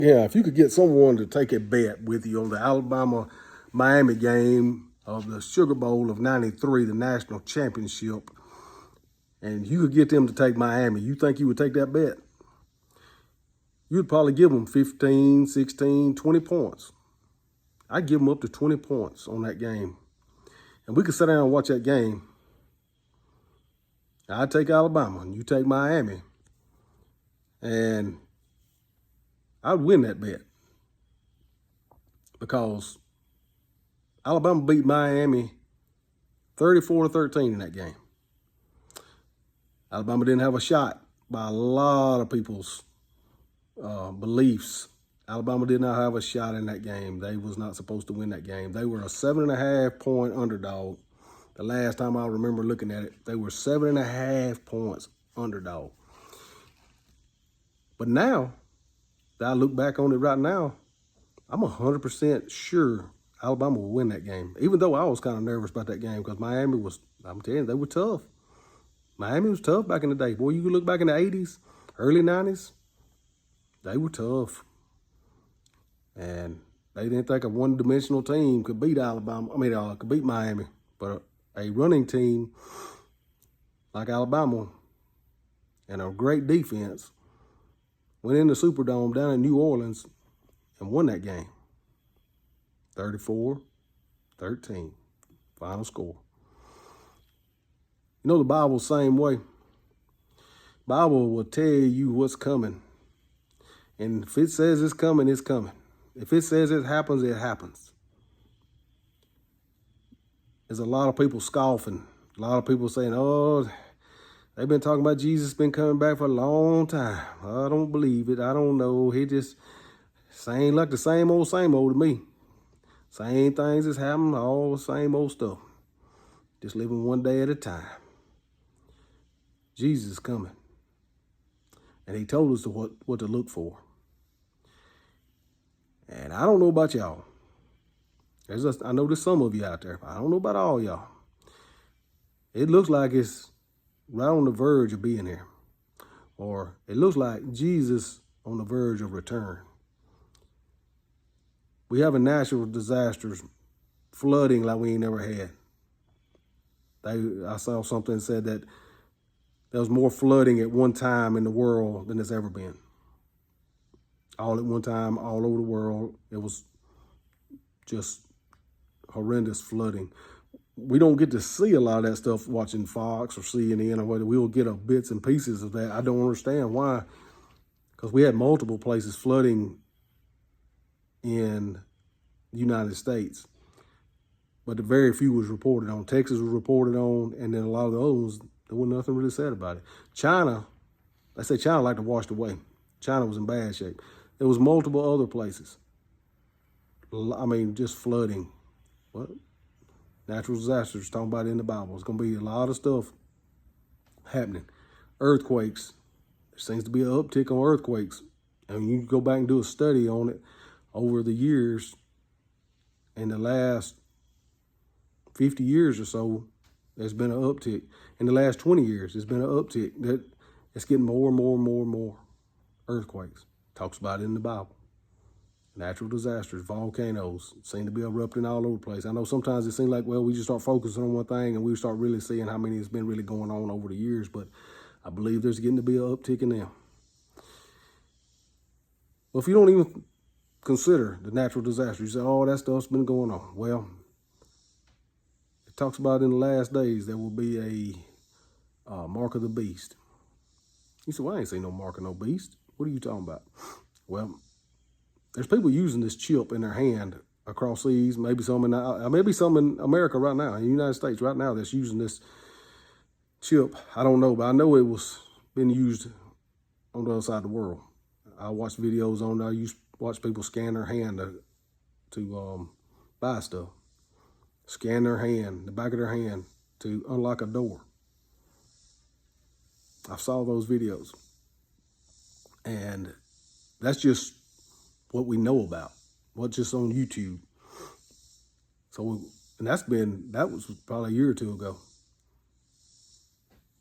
Yeah, if you could get someone to take a bet with you on the Alabama Miami game of the Sugar Bowl of '93, the national championship, and you could get them to take Miami, you think you would take that bet? You'd probably give them 15, 16, 20 points. I'd give them up to 20 points on that game. And we could sit down and watch that game. I'd take Alabama and you take Miami. And I'd win that bet because Alabama beat Miami 34-13 in that game. Alabama didn't have a shot by a lot of people's beliefs. Alabama did not have a shot in that game. They was not supposed to win that game. They were a 7.5 point underdog. The last time I remember looking at it, they were 7.5 points underdog. But now that I look back on it right now, I'm 100% sure Alabama will win that game. Even though I was kind of nervous about that game because Miami was, I'm telling you, they were tough. Miami was tough back in the day. Boy, you could look back in the 80s, early 90s, they were tough. And they didn't think a one-dimensional team could beat could beat Miami. But a running team like Alabama and a great defense went in the Superdome down in New Orleans and won that game. 34-13, final score. You know the Bible's the same way. Bible will tell you what's coming. And if it says it's coming, it's coming. If it says it happens, it happens. There's a lot of people scoffing. A lot of people saying, oh, they've been talking about Jesus been coming back for a long time. I don't believe it. I don't know. He just saying like the same old to me. Same things is happening, all the same old stuff. Just living one day at a time. Jesus is coming. And he told us what to look for. And I don't know about y'all. I know there's some of you out there. I don't know about all y'all. It looks like it's right on the verge of being here. Or it looks like Jesus on the verge of return. We have a natural disasters, flooding like we ain't never had. I saw something that said that there was more flooding at one time in the world than there's ever been. All at one time, all over the world, it was just horrendous flooding. We don't get to see a lot of that stuff watching Fox or CNN or whether we'll get bits and pieces of that. I don't understand why, because we had multiple places flooding in the United States, but the very few was reported on. Texas was reported on, and then a lot of those, there wasn't nothing really said about it. China, they say China like to wash away. China was in bad shape. There was multiple other places. I mean, just flooding. What? Natural disasters, talking about it in the Bible. It's going to be a lot of stuff happening. Earthquakes. There seems to be an uptick on earthquakes. And you can go back and do a study on it over the years. In the last 50 years or so, there's been an uptick. In the last 20 years, there's been an uptick. It's getting more and more earthquakes. Talks about it in the Bible. Natural disasters, volcanoes seem to be erupting all over the place. I know sometimes it seems like, well, we just start focusing on one thing and we start really seeing how many has been really going on over the years, but I believe there's getting to be an uptick in them. Well, if you don't even consider the natural disasters, you say, oh, that stuff's been going on. Well, it talks about in the last days there will be a mark of the beast. You say, well, I ain't seen no mark of no beast. What are you talking about? Well, there's people using this chip in their hand across seas, maybe some in America right now, in the United States right now, that's using this chip. I don't know, but I know it was been used on the other side of the world. I watch videos on there. I watch people scan their hand to buy stuff. Scan their hand, the back of their hand, to unlock a door. I saw those videos. And that's just what we know about, what's just on YouTube. So, and that was probably a year or two ago.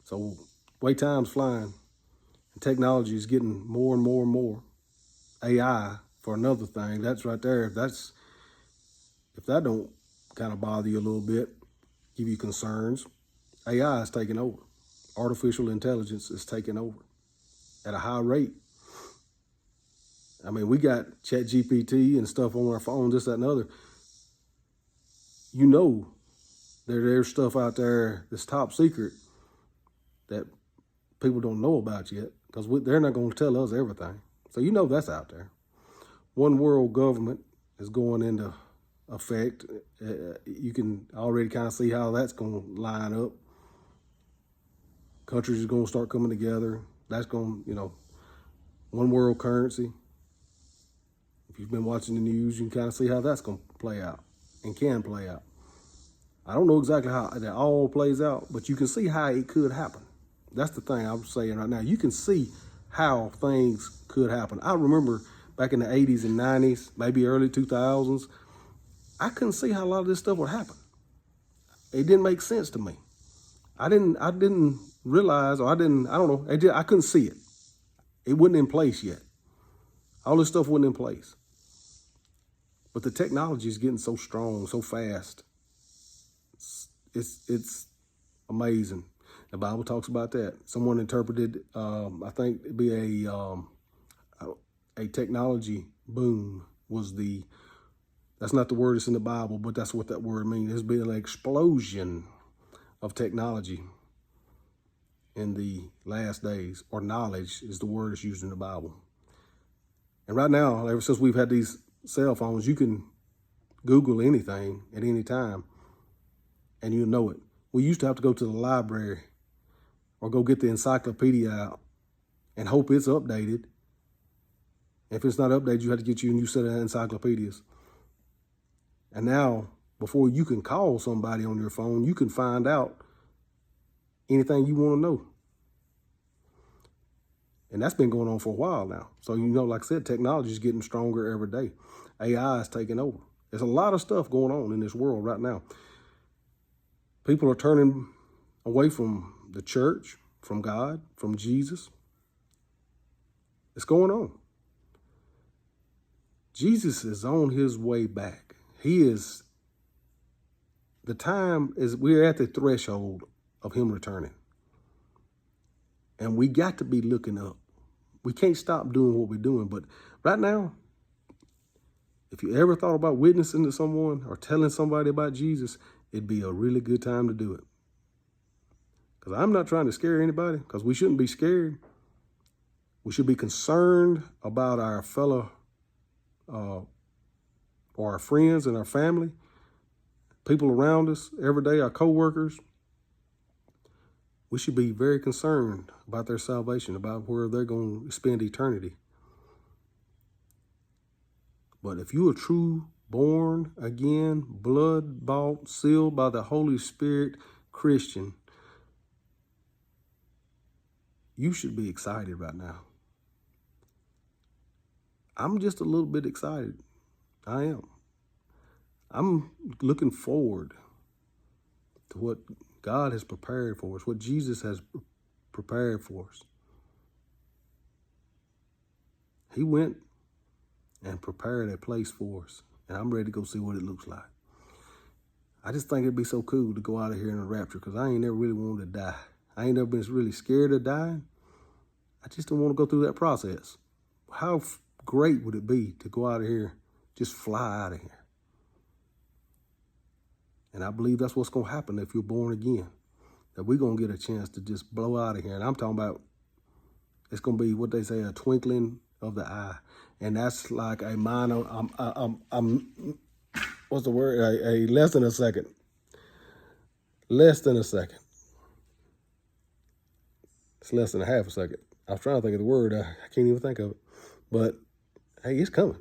So, way time's flying, and technology is getting more and more. AI for another thing. That's right there. If that don't kind of bother you a little bit, give you concerns, AI is taking over. Artificial intelligence is taking over at a high rate. I mean, we got ChatGPT and stuff on our phones, this, that, and other. You know, there's stuff out there that's top secret that people don't know about yet because they're not going to tell us everything. So you know that's out there. One world government is going into effect. You can already kind of see how that's going to line up. Countries are going to start coming together. That's going to, one world currency. If you've been watching the news, you can kind of see how that's going to play out and can play out. I don't know exactly how that all plays out, but you can see how it could happen. That's the thing I'm saying right now. You can see how things could happen. I remember back in the 80s and 90s, maybe early 2000s, I couldn't see how a lot of this stuff would happen. It didn't make sense to me. I didn't realize, or I don't know. I couldn't see it. It wasn't in place yet. All this stuff wasn't in place. But the technology is getting so strong, so fast. It's amazing. The Bible talks about that. Someone interpreted, I think it'd be a technology boom was that's not the word that's in the Bible, but that's what that word means. There's been an explosion of technology in the last days, or knowledge is the word that's used in the Bible. And right now, ever since we've had these cell phones, you can Google anything at any time and you'll know it. We used to have to go to the library or go get the encyclopedia out and hope it's updated. If it's not updated, you have to get you a new set of encyclopedias. And now, before you can call somebody on your phone, you can find out anything you want to know. And that's been going on for a while now. So, like I said, technology is getting stronger every day. AI is taking over. There's a lot of stuff going on in this world right now. People are turning away from the church, from God, from Jesus. It's going on. Jesus is on his way back. We're at the threshold of him returning. And we got to be looking up. We can't stop doing what we're doing. But right now, if you ever thought about witnessing to someone or telling somebody about Jesus, it'd be a really good time to do it. Because I'm not trying to scare anybody, because we shouldn't be scared. We should be concerned about our fellow or our friends and our family, people around us every day, our co-workers. We should be very concerned about their salvation, about where they're going to spend eternity. But if you're a true, born again, blood-bought, sealed by the Holy Spirit Christian, you should be excited right now. I'm just a little bit excited. I am. I'm looking forward to what God has prepared for us, what Jesus has prepared for us. He went and prepared a place for us, and I'm ready to go see what it looks like. I just think it'd be so cool to go out of here in a rapture, because I ain't never really wanted to die. I ain't never been really scared of dying. I just don't want to go through that process. How great would it be to go out of here, just fly out of here? And I believe that's what's going to happen if you're born again, that we're going to get a chance to just blow out of here. And I'm talking about, it's going to be what they say, a twinkling of the eye. And that's like a minor, what's the word? A less than a second. Less than a second. It's less than a half a second. I was trying to think of the word. I can't even think of it. But, hey, it's coming.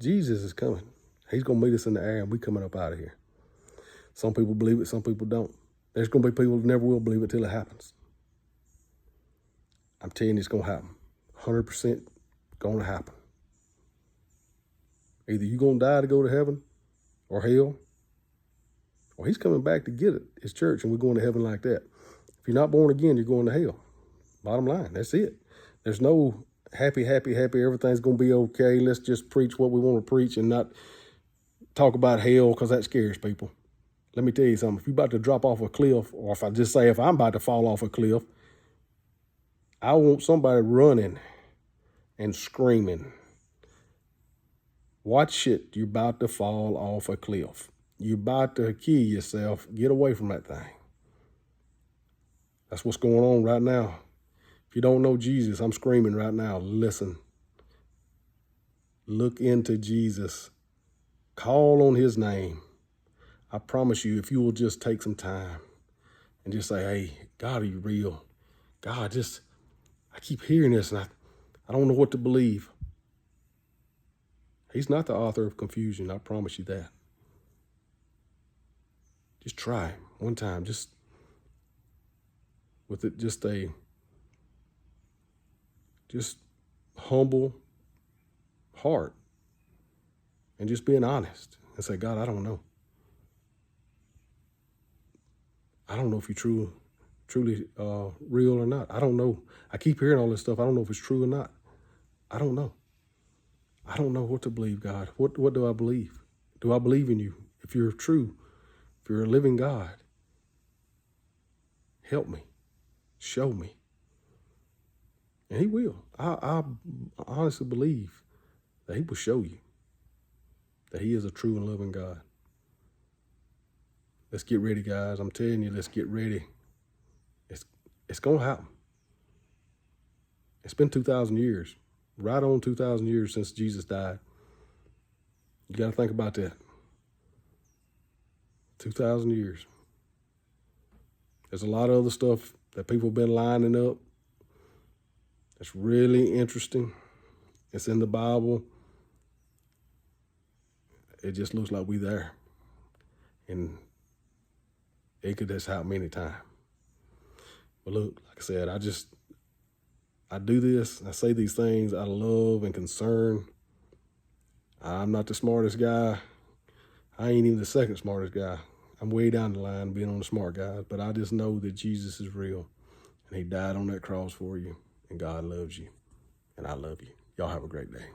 Jesus is coming. He's going to meet us in the air, and we coming up out of here. Some people believe it, some people don't. There's going to be people who never will believe it till it happens. I'm telling you, it's going to happen. 100% going to happen. Either you're going to die to go to heaven or hell, or he's coming back to get it, his church, and we're going to heaven like that. If you're not born again, you're going to hell. Bottom line, that's it. There's no happy, everything's going to be okay. Let's just preach what we want to preach and not talk about hell, because that scares people. Let me tell you something. If you're about to drop off a cliff, or if I just say if I'm about to fall off a cliff, I want somebody running and screaming. Watch it. You're about to fall off a cliff. You're about to kill yourself. Get away from that thing. That's what's going on right now. If you don't know Jesus, I'm screaming right now. Listen. Look into Jesus. Call on his name. I promise you, if you will just take some time and just say, hey, God, are you real? God, I keep hearing this and I don't know what to believe. He's not the author of confusion. I promise you that. Just try one time, just with it, just humble heart and just being honest and say, God, I don't know. I don't know if you're truly real or not. I don't know. I keep hearing all this stuff. I don't know if it's true or not. I don't know. I don't know what to believe, God. What do I believe? Do I believe in you? If you're true, if you're a living God, help me, show me. And he will. I honestly believe that he will show you that he is a true and loving God. Let's get ready, guys. I'm telling you, let's get ready. It's going to happen. It's been 2,000 years, right on 2,000 years since Jesus died. You got to think about that. 2,000 years. There's a lot of other stuff that people have been lining up. It's really interesting. It's in the Bible. It just looks like we there. And it could just happen anytime. But look, like I said, I do this, I say these things out of love and concern. I'm not the smartest guy. I ain't even the second smartest guy. I'm way down the line being on the smart guys, but I just know that Jesus is real and he died on that cross for you, and God loves you, and I love you. Y'all have a great day.